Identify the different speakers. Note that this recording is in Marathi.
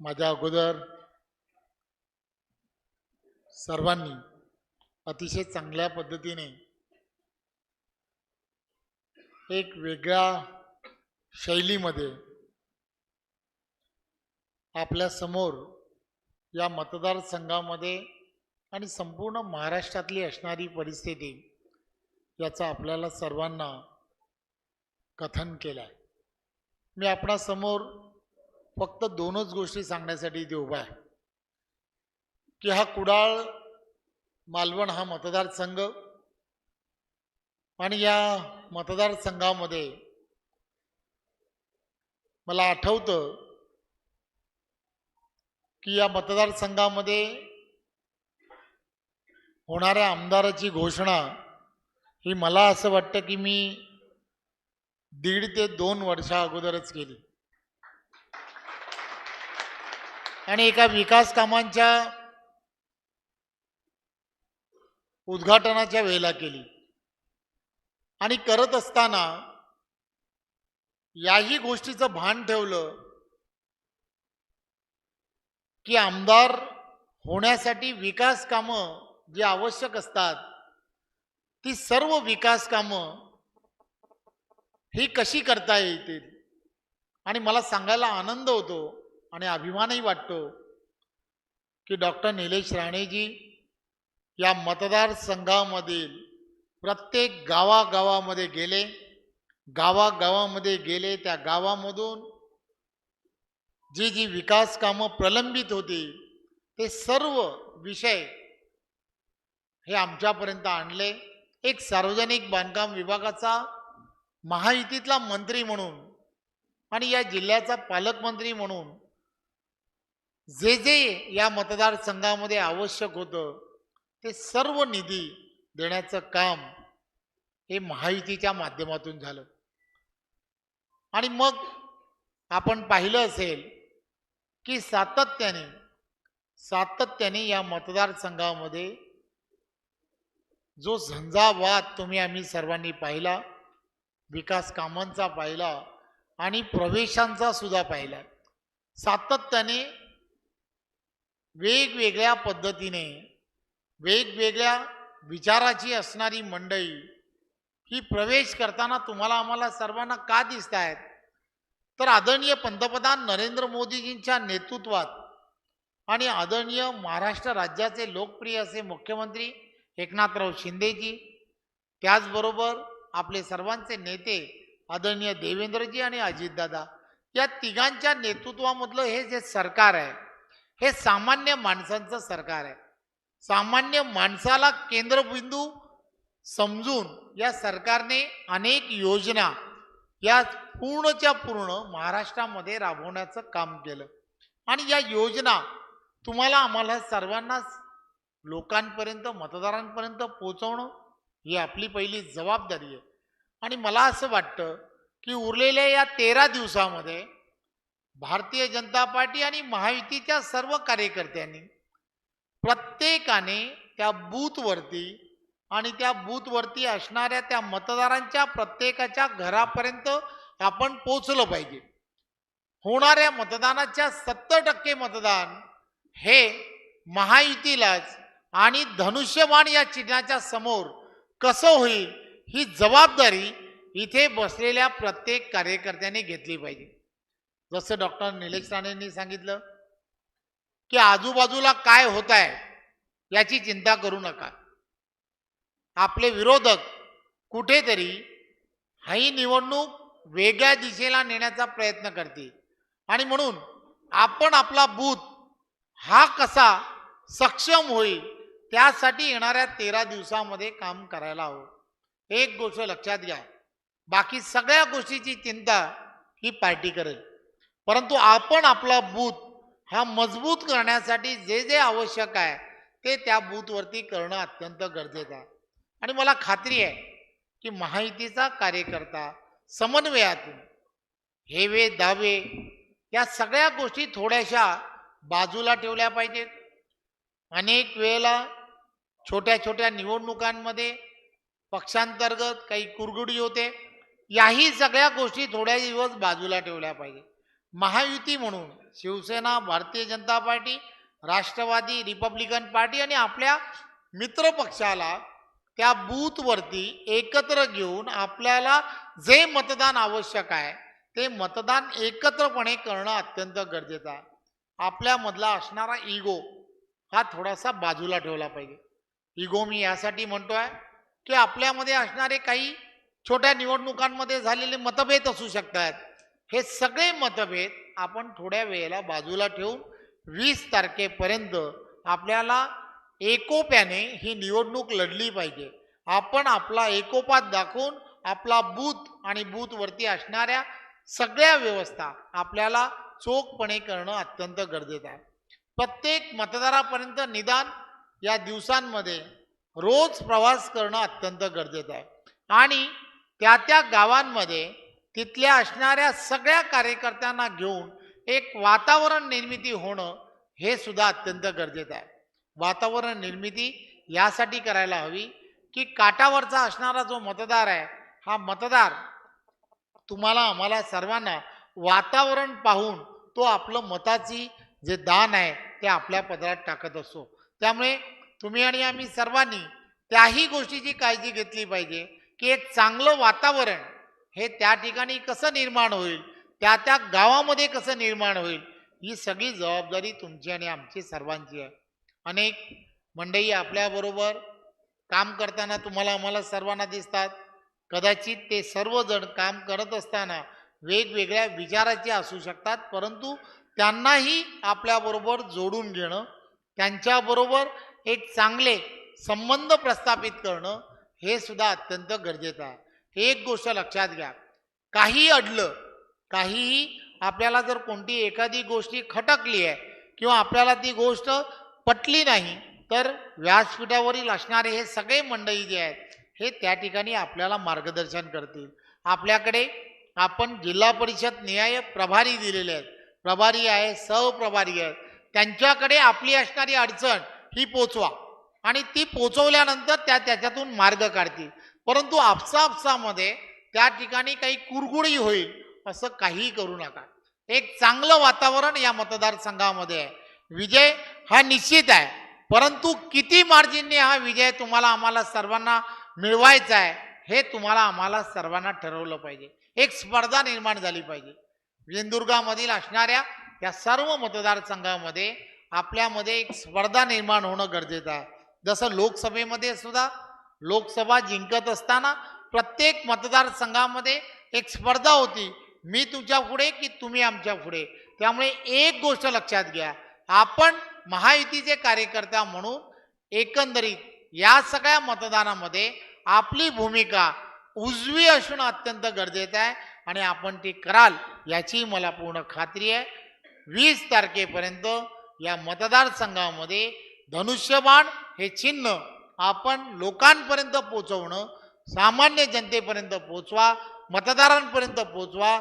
Speaker 1: माझ्या अगोदर सर्वांनी अतिशय चांगल्या पद्धतीने एक वेगळ्या शैलीमध्ये आपल्या समोर या मतदारसंघामध्ये आणि संपूर्ण महाराष्ट्रातली असणारी परिस्थिती याचा आपल्याला सर्वांना कथन केलं आहे। मी आपणासमोर फक्त दोनच गोष्टी सांगण्यासाठी इथे उभा आहे की हा कुडाळ मालवण हा मतदारसंघ आणि या मतदारसंघामध्ये मला आठवतं की या मतदारसंघामध्ये होणाऱ्या आमदाराची घोषणा ही मला असं वाटतं की मी 1.5 ते 2 वर्षा अगोदरच केली आणि एका विकास कामांच्या उद्घाटनाच्या वेळेला केली आणि करत असताना याही गोष्टीचं भान ठेवलं की आमदार होण्यासाठी विकास कामं जी आवश्यक असतात ती सर्व विकास कामं ही कशी करता येतील। आणि मला सांगायला आनंद होतो आणि अभिमानही वाटतो की डॉक्टर निलेश राणेजी या मतदारसंघामधील प्रत्येक गावागावामध्ये गेले, गावागावामध्ये गेले, त्या गावामधून जी जी विकास कामं प्रलंबित होती ते सर्व विषय हे आमच्यापर्यंत आणले। एक सार्वजनिक बांधकाम विभागाचा महायुतीतला मंत्री म्हणून आणि या जिल्ह्याचा पालकमंत्री म्हणून जे जे या मतदारसंघामध्ये आवश्यक होतं ते सर्व निधी देण्याचं काम हे महायुतीच्या माध्यमातून झालं। आणि मग आपण पाहिलं असेल की सातत्याने या मतदारसंघामध्ये जो झंझावात आम्ही सर्वांनी पाहिला, विकास कामांचा पाहिला आणि प्रवेशांचा सुद्धा पाहिला। सातत्याने वेगवेगळ्या पद्धतीने वेगवेगळ्या विचाराची असणारी मंडळी ही प्रवेश करताना तुम्हाला आम्हाला सर्वांना का दिसत आहेत, तर आदरणीय पंतप्रधान नरेंद्र मोदीजींच्या नेतृत्वात आणि आदरणीय महाराष्ट्र राज्याचे लोकप्रिय असे मुख्यमंत्री एकनाथराव शिंदेजी, त्याचबरोबर आपले सर्वांचे नेते आदरणीय देवेंद्रजी आणि अजितदादा, या तिघांच्या नेतृत्वामधलं हे जे सरकार आहे हे सामान्य माणसांचं सरकार आहे। सामान्य माणसाला केंद्रबिंदू समजून या सरकारने अनेक योजना या पूर्णच्या पूर्ण महाराष्ट्रामध्ये राबवण्याचं काम केलं आणि या योजना तुम्हाला आम्हाला सर्वांनाच लोकांपर्यंत मतदारांपर्यंत पोहोचवणं ही आपली पहिली जबाबदारी आहे। आणि मला असं वाटतं की उरलेल्या या 13 दिवसामध्ये भारतीय जनता पार्टी आणि महायुतीच्या सर्व कार्यकर्त्यांनी प्रत्येकाने त्या बूथवरती आणि त्या बूथवरती असणाऱ्या त्या मतदारांच्या प्रत्येकाच्या घरापर्यंत आपण पोहोचलं पाहिजे। होणाऱ्या मतदानाच्या 70% मतदान हे महायुतीलाच आणि धनुष्यबाण या चिन्हाच्या समोर कसं होईल ही जबाबदारी इथे बसलेल्या प्रत्येक कार्यकर्त्याने घेतली पाहिजे। जसं डॉक्टर निलेश राणेंनी सांगितलं की आजूबाजूला काय होत आहे याची चिंता करू नका, आपले विरोधक कुठेतरी ही निवडणूक वेगळ्या दिशेला नेण्याचा प्रयत्न करतील आणि म्हणून आपण आपला बूथ हा कसा सक्षम होईल त्यासाठी येणाऱ्या 13 दिवसामध्ये काम करायला हवं। एक गोष्ट लक्षात घ्या, बाकी सगळ्या गोष्टीची चिंता ही पार्टी करेल, परंतु आपण आपला बूथ हा मजबूत करण्यासाठी जे जे आवश्यक आहे ते त्या बूथवरती करणं अत्यंत गरजेचं आहे। आणि मला खात्री आहे की महायुतीचा कार्यकर्ता समन्वयातून हेवे दावे या सगळ्या गोष्टी थोड्याशा बाजूला ठेवल्या पाहिजेत। अनेक वेळेला छोट्या छोट्या निवडणुकांमध्ये पक्षांतर्गत काही कुरघोडी होते, याही सगळ्या गोष्टी थोड्या दिवस बाजूला ठेवल्या पाहिजे। महायुती म्हणून Shiv Sena, Bharatiya Janata party, Rashtrawadi, Republican party आणि आपल्या मित्र पक्षाला त्या बूथवरती एकत्र घेऊन आपल्याला जे मतदान आवश्यक आहे ते मतदान एकत्रपणे करणं अत्यंत गरजेचं आहे. आपल्यामधला असणारा इगो हा थोडासा बाजूला ठेवला पाहिजे. इगो मी यासाठी म्हणतोय की आपल्यामध्ये असणारे काही छोट्या निवडणुकांमध्ये झालेले मतभेद असू शकतात. हे सगळे मतभेद आपण थोड्या वेळेला बाजूला ठेवून 20 तारखेपर्यंत आपल्याला एकोप्याने ही निवडणूक लढली पाहिजे. आपण आपला एकोपात दाखवून आपला बूथ आणि बूथवरती असणाऱ्या सगळ्या व्यवस्था आपल्याला चोखपणे करणं अत्यंत गरजेचं आहे. प्रत्येक मतदारापर्यंत निदान या दिवसांमध्ये रोज प्रवास करणं अत्यंत गरजेचं आहे आणि त्या त्या गावांमध्ये तिथल्या असणाऱ्या सगळ्या कार्यकर्त्यांना घेऊन एक वातावरण निर्मिती होणं हे सुद्धा अत्यंत गरजेचं आहे. वातावरण निर्मिती यासाठी करायला हवी की काठावरचा असणारा जो मतदार आहे हा मतदार तुम्हाला आम्हाला सर्वांना वातावरण पाहून तो आपलं मताची जे दान आहे ते आपल्या पदरात टाकत असतो. त्यामुळे तुम्ही आणि आम्ही सर्वांनी त्याही गोष्टीची काळजी घेतली पाहिजे की एक चांगलं वातावरण हे त्या ठिकाणी कसं निर्माण होईल, त्या त्या गावामध्ये कसं निर्माण होईल, ही सगळी जबाबदारी तुमची आणि आमची सर्वांची आहे. अनेक मंडळी आपल्याबरोबर काम करताना तुम्हाला आम्हाला सर्वांना दिसतात. कदाचित ते सर्वजण काम करत असताना वेगवेगळ्या विचाराचे असू शकतात, परंतु त्यांनाही आपल्याबरोबर जोडून घेणं, त्यांच्याबरोबर एक चांगले संबंध प्रस्थापित करणं हे सुद्धा अत्यंत गरजेचं आहे. एक गोष्ट लक्षात घ्या, काही अडलं, काहीही आपल्याला जर कोणती एखादी गोष्टी खटकली आहे किंवा आपल्याला ती गोष्ट पटली नाही तर व्यासपीठावरील असणारे हे सगळे मंडळी जे आहेत हे त्या ठिकाणी आपल्याला मार्गदर्शन करतील. आपल्याकडे आपण जिल्हा परिषद निहाय प्रभारी दिलेले आहेत, प्रभारी आहे, सहप्रभारी आहेत, त्यांच्याकडे आपली असणारी अडचण ही पोचवा आणि ती पोचवल्यानंतर त्याच्यातून मार्ग काढतील. परंतु आपसामध्ये त्या ठिकाणी काही कुरघुडी होईल असं काहीही करू नका. एक चांगलं वातावरण या मतदारसंघामध्ये आहे. विजय हा निश्चित आहे, परंतु किती मार्जिनने हा विजय तुम्हाला आम्हाला सर्वांना मिळवायचा आहे हे तुम्हाला आम्हाला सर्वांना ठरवलं पाहिजे. एक स्पर्धा निर्माण झाली पाहिजे. विंधुर्गामधील असणाऱ्या या सर्व मतदारसंघामध्ये आपल्यामध्ये एक स्पर्धा निर्माण होणं गरजेचं आहे. जसं लोकसभेमध्ये सुद्धा लोकसभा जिंकत असताना प्रत्येक मतदारसंघामध्ये एक स्पर्धा होती, मी तुमच्या पुढे की तुम्ही आमच्या पुढे. त्यामुळे एक गोष्ट लक्षात घ्या, आपण महायुतीचे कार्यकर्ता म्हणून एकंदरीत या सगळ्या मतदानामध्ये आपली भूमिका उजवी असणं अत्यंत गरजेचं आहे आणि आपण ती कराल याची मला पूर्ण खात्री आहे. 20 तारखेपर्यंत या मतदारसंघामध्ये धनुष्यबाण हे चिन्ह आपण लोकांपर्यंत पोहोचवणं, सामान्य जनतेपर्यंत पोहोचवा, मतदारांपर्यंत पोहोचवा.